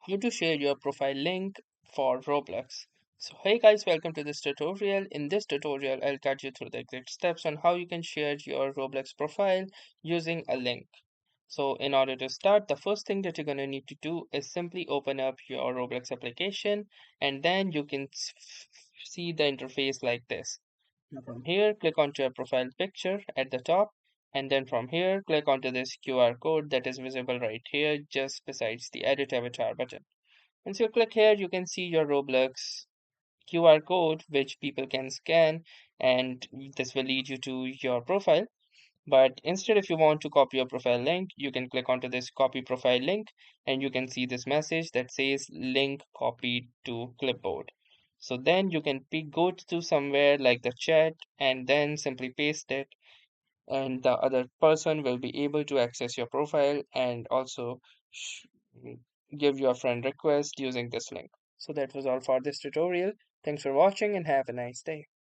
how to share your profile link for Roblox. So hey guys, welcome to this tutorial. In this tutorial, I'll guide you through the exact steps on how you can share your Roblox profile using a link. So in order to start, the first thing that you're going to need to do is simply open up your Roblox application and then you can see the interface like this. Now from here, click onto your profile picture at the top, and then from here, click onto this QR code that is visible right here just besides the edit avatar button. Once you click here, you can see your Roblox QR code, which people can scan, and this will lead you to your profile. But instead, if you want to copy your profile link, you can click onto this copy profile link, and you can see this message that says link copied to clipboard. So then you can go to somewhere like the chat and then simply paste it, and the other person will be able to access your profile and also sh- give you a friend request using this link. So that was all for this tutorial. Thanks for watching and have a nice day.